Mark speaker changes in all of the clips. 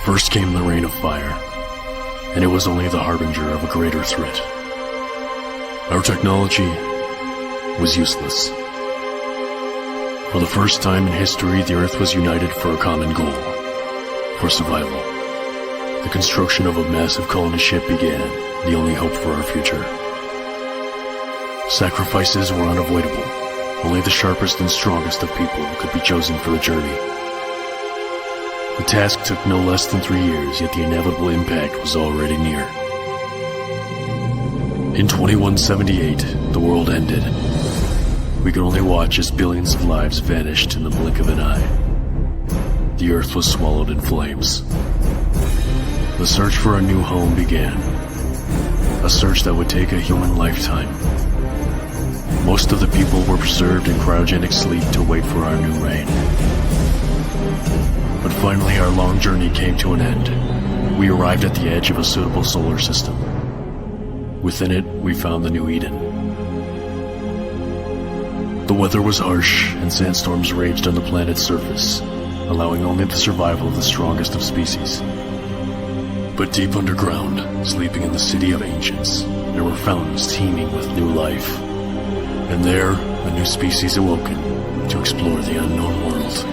Speaker 1: First came the rain of fire, and it was only the harbinger of a greater threat. Our technology was useless. For the first time in history, the Earth was united for a common goal, for survival. The construction of a massive colony ship began, the only hope for our future. Sacrifices were unavoidable. Only the sharpest and strongest of people could be chosen for the journey. The task took no less than 3 years, yet the inevitable impact was already near. In 2178, the world ended. We could only watch as billions of lives vanished in the blink of an eye. The Earth was swallowed in flames. The search for a new home began. A search that would take a human lifetime. Most of the people were preserved in cryogenic sleep to wait for our new reign. But finally our long journey came to an end. We arrived at the edge of a suitable solar system. Within it, we found the New Eden. The weather was harsh, and sandstorms raged on the planet's surface, allowing only the survival of the strongest of species. But deep underground, sleeping in the city of ancients, there were fountains teeming with new life. And there, a new species awoken to explore the unknown world.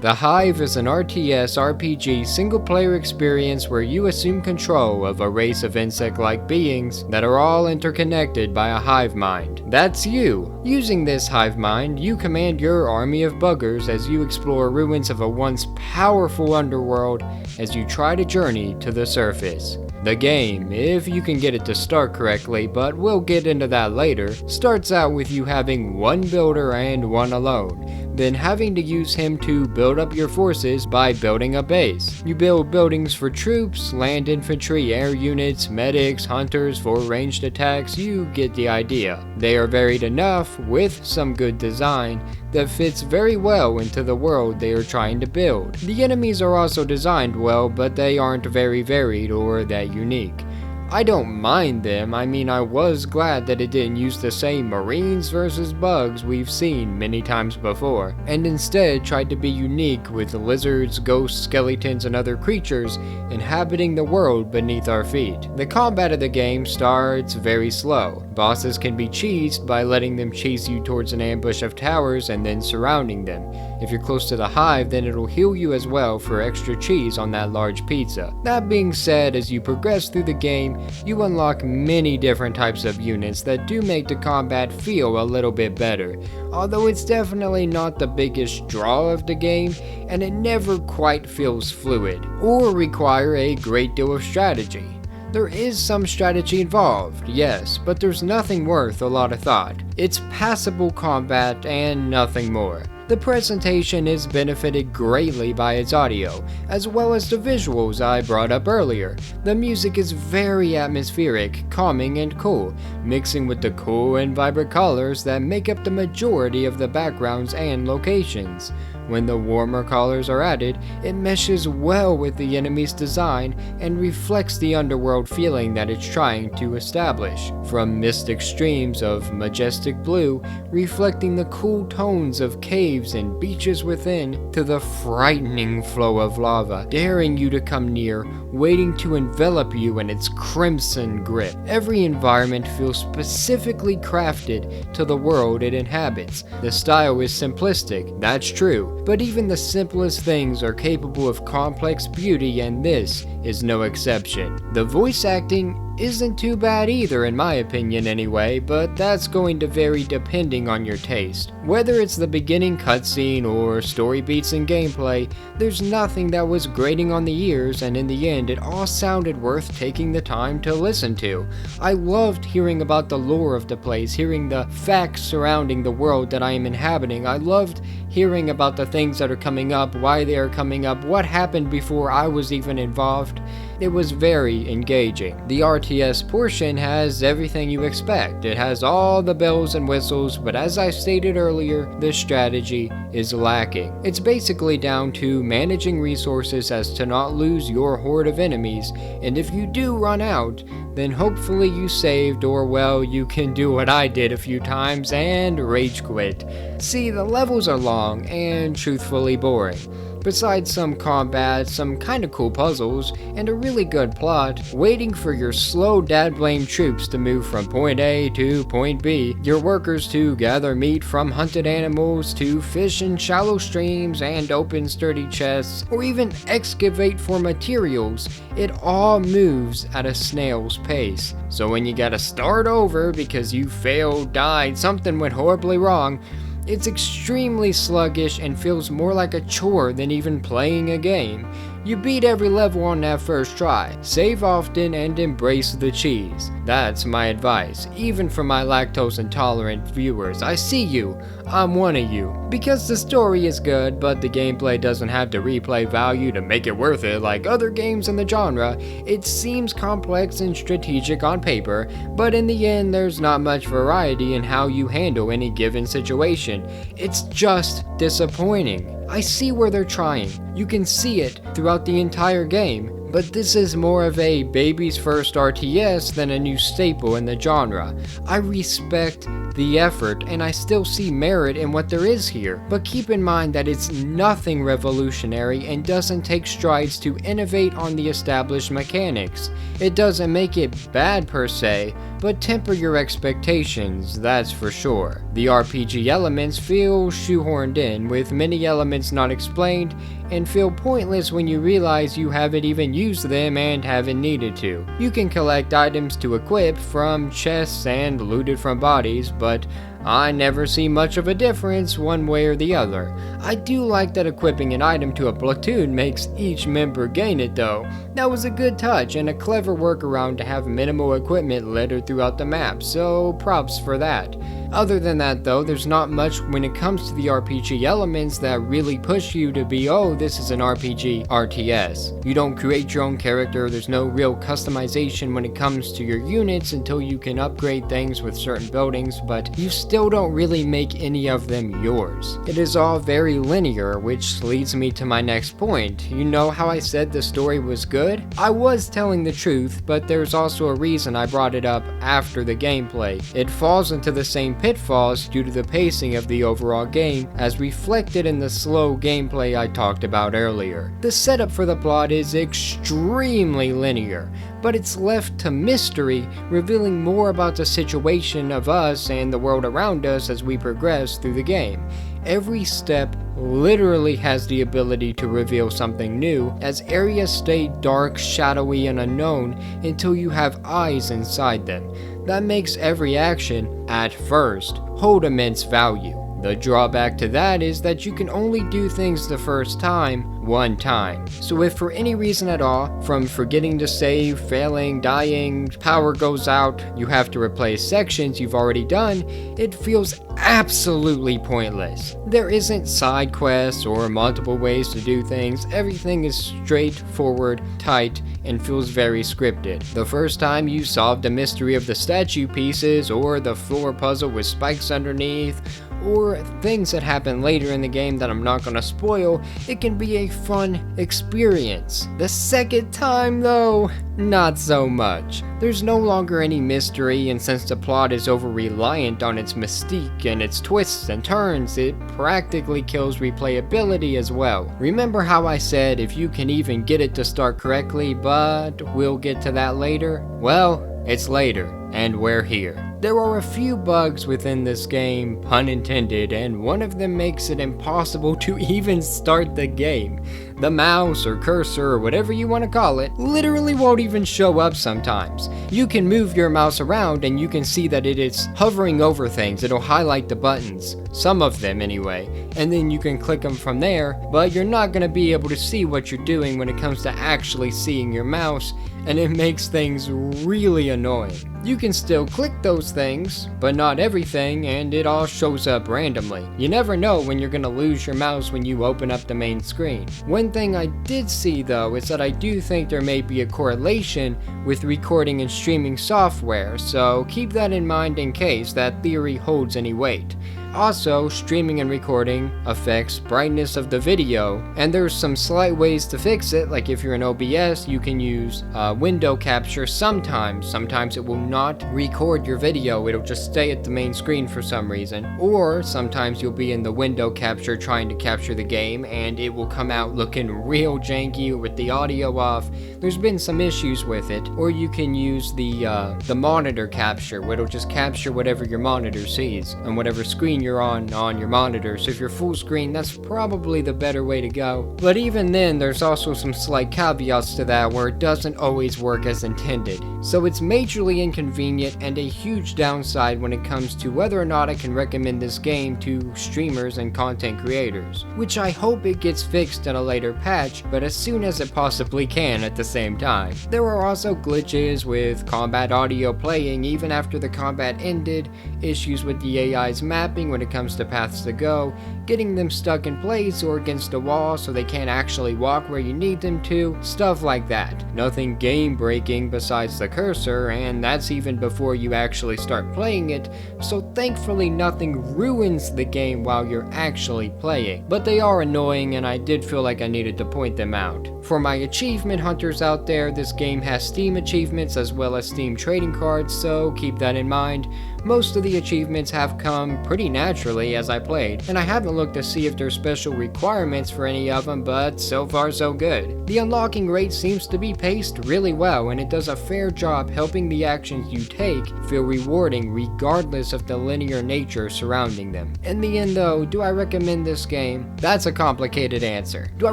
Speaker 2: The Hive is an RTS RPG single-player experience where you assume control of a race of insect-like beings that are all interconnected by a hive mind. That's you! Using this hive mind, you command your army of buggers as you explore ruins of a once powerful underworld as you try to journey to the surface. The game, if you can get it to start correctly, but we'll get into that later, starts out with you having one builder and one alone, then having to use him to build up your forces by building a base. You build buildings for troops, land infantry, air units, medics, hunters for ranged attacks, you get the idea. They are varied enough, with some good design, that fits very well into the world they are trying to build. The enemies are also designed well, but they aren't very varied or that unique. I don't mind them. I mean, I was glad that it didn't use the same Marines versus bugs we've seen many times before, and instead tried to be unique with lizards, ghosts, skeletons, and other creatures inhabiting the world beneath our feet. The combat of the game starts very slow. Bosses can be cheesed by letting them chase you towards an ambush of towers and then surrounding them. If you're close to the hive, then it'll heal you as well for extra cheese on that large pizza. That being said, as you progress through the game, you unlock many different types of units that do make the combat feel a little bit better, although it's definitely not the biggest draw of the game, and it never quite feels fluid, or require a great deal of strategy. There is some strategy involved, yes, but there's nothing worth a lot of thought. It's passable combat and nothing more. The presentation is benefited greatly by its audio, as well as the visuals I brought up earlier. The music is very atmospheric, calming, and cool, mixing with the cool and vibrant colors that make up the majority of the backgrounds and locations. When the warmer colors are added, it meshes well with the enemy's design and reflects the underworld feeling that it's trying to establish. From mystic streams of majestic blue, reflecting the cool tones of caves and beaches within, to the frightening flow of lava, daring you to come near, waiting to envelop you in its crimson grip. Every environment feels specifically crafted to the world it inhabits. The style is simplistic, that's true, but even the simplest things are capable of complex beauty, and this is no exception. The voice acting isn't too bad either, in my opinion anyway, but that's going to vary depending on your taste. Whether it's the beginning cutscene or story beats and gameplay, there's nothing that was grating on the ears, and in the end it all sounded worth taking the time to listen to. I loved hearing about the lore of the place, hearing the facts surrounding the world that I am inhabiting. I loved hearing about the things that are coming up, why they are coming up, what happened before I was even involved. it was very engaging. The RTS portion has everything you expect. It has all the bells and whistles, but as I stated earlier, the strategy is lacking. It's basically down to managing resources as to not lose your horde of enemies, and if you do run out, then hopefully you saved, or well, you can do what I did a few times and rage quit. See, the levels are long and truthfully boring. Besides some combat, some kinda cool puzzles, and a really good plot, waiting for your slow dad-blame troops to move from point A to point B, your workers to gather meat from hunted animals, to fish in shallow streams and open sturdy chests, or even excavate for materials, it all moves at a snail's pace. So when you gotta start over because you failed, died, something went horribly wrong, it's extremely sluggish and feels more like a chore than even playing a game. You beat every level on that first try. Save often and embrace the cheese. That's my advice, even for my lactose intolerant viewers. I see you. I'm one of you. Because the story is good, but the gameplay doesn't have the replay value to make it worth it like other games in the genre, it seems complex and strategic on paper, but in the end there's not much variety in how you handle any given situation. It's just disappointing. I see where they're trying. You can see it throughout the entire game, but this is more of a baby's first RTS than a new staple in the genre. I respect the effort and I still see merit in what there is here, but keep in mind that it's nothing revolutionary and doesn't take strides to innovate on the established mechanics. It doesn't make it bad per se, but temper your expectations, that's for sure. The RPG elements feel shoehorned in, with many elements not explained, and feel pointless when you realize you haven't even used them and haven't needed to. You can collect items to equip from chests and looted from bodies, but I never see much of a difference one way or the other. I do like that equipping an item to a platoon makes each member gain it though. That was a good touch and a clever workaround to have minimal equipment littered throughout the map, so props for that. Other than that though, there's not much when it comes to the RPG elements that really push you to be, oh, this is an RPG RTS. You don't create your own character, there's no real customization when it comes to your units until you can upgrade things with certain buildings, but you still don't really make any of them yours. It is all very linear, which leads me to my next point. You know how I said the story was good? I was telling the truth, but there's also a reason I brought it up after the gameplay. It falls into the same pitfalls due to the pacing of the overall game, as reflected in the slow gameplay I talked about earlier. The setup for the plot is extremely linear, but it's left to mystery, revealing more about the situation of us and the world around us as we progress through the game. Every step literally has the ability to reveal something new, as areas stay dark, shadowy, and unknown until you have eyes inside them. That makes every action, at first, hold immense value. The drawback to that is that you can only do things the first time, one time. So if for any reason at all, from forgetting to save, failing, dying, power goes out, you have to replace sections you've already done, it feels absolutely pointless. There isn't side quests or multiple ways to do things, everything is straightforward, tight, and feels very scripted. The first time you solved the mystery of the statue pieces, or the floor puzzle with spikes underneath, or things that happen later in the game that I'm not gonna spoil, it can be a fun experience. The second time though, not so much. There's no longer any mystery, and since the plot is over-reliant on its mystique and its twists and turns, it practically kills replayability as well. Remember how I said if you can even get it to start correctly, but we'll get to that later? Well, it's later, and we're here. There are a few bugs within this game, pun intended, and one of them makes it impossible to even start the game. The mouse or cursor or whatever you want to call it literally won't even show up sometimes. You can move your mouse around and you can see that it is hovering over things. It'll highlight the buttons, some of them anyway, and then you can click them from there, but you're not going to be able to see what you're doing when it comes to actually seeing your mouse, and it makes things really annoying. You can still click those things, but not everything, and it all shows up randomly. You never know when you're gonna lose your mouse when you open up the main screen. One thing I did see though is that I do think there may be a correlation with recording and streaming software, so keep that in mind in case that theory holds any weight. Also, streaming and recording affects brightness of the video, and there's some slight ways to fix it, like if you're in OBS, you can use window capture sometimes. Sometimes it will not record your video, it'll just stay at the main screen for some reason. Or sometimes you'll be in the window capture trying to capture the game, and it will come out looking real janky with the audio off. There's been some issues with it. Or you can use the monitor capture, where it'll just capture whatever your monitor sees, and whatever screen you're on your monitor. So if you're full screen, that's probably the better way to go. But even then, there's also some slight caveats to that where it doesn't always work as intended. So it's majorly inconvenient and a huge downside when it comes to whether or not I can recommend this game to streamers and content creators, which I hope it gets fixed in a later patch, but as soon as it possibly can at the same time. There were also glitches with combat audio playing even after the combat ended, issues with the AI's mapping when it comes to paths to go, getting them stuck in place or against a wall so they can't actually walk where you need them to, stuff like that. Nothing game breaking besides the cursor, and that's even before you actually start playing it, so thankfully nothing ruins the game while you're actually playing. But they are annoying, and I did feel like I needed to point them out. For my achievement hunters out there, this game has Steam achievements as well as Steam trading cards, so keep that in mind. Most of the achievements have come pretty naturally as I played, and I haven't looked to see if there's special requirements for any of them, but so far so good. The unlocking rate seems to be paced really well, and it does a fair job helping the actions you take feel rewarding regardless of the linear nature surrounding them. In the end though, do I recommend this game? That's a complicated answer. Do I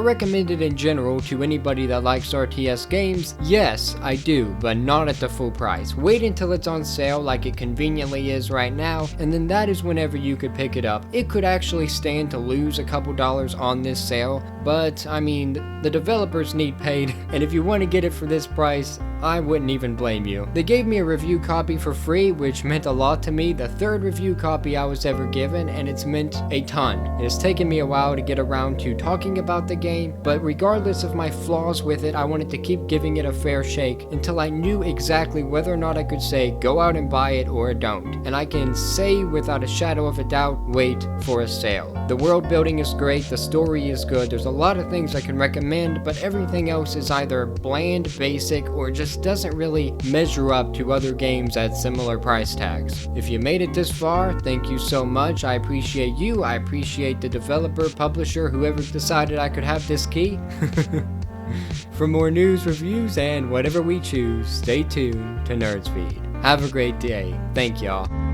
Speaker 2: recommend it in general to anybody that likes RTS games? Yes, I do, but not at the full price. Wait until it's on sale like it conveniently is right now, and then that is whenever you could pick it up. It could actually stand to lose a couple dollars on this sale, but I mean, the developers need paid, and if you want to get it for this price, I wouldn't even blame you. They gave me a review copy for free, which meant a lot to me, the third review copy I was ever given, and it's meant a ton. It has taken me a while to get around to talking about the game, but regardless of my flaws with it, I wanted to keep giving it a fair shake until I knew exactly whether or not I could say go out and buy it or don't. And I can say without a shadow of a doubt, wait for a sale. The world building is great, the story is good, there's a lot of things I can recommend, but everything else is either bland, basic, or just doesn't really measure up to other games at similar price tags. If you made it this far, thank you so much. I appreciate you, I appreciate the developer, publisher, whoever decided I could have this key. For more news, reviews, and whatever we choose, stay tuned to Nerdsfeed. Have a great day. Thank y'all.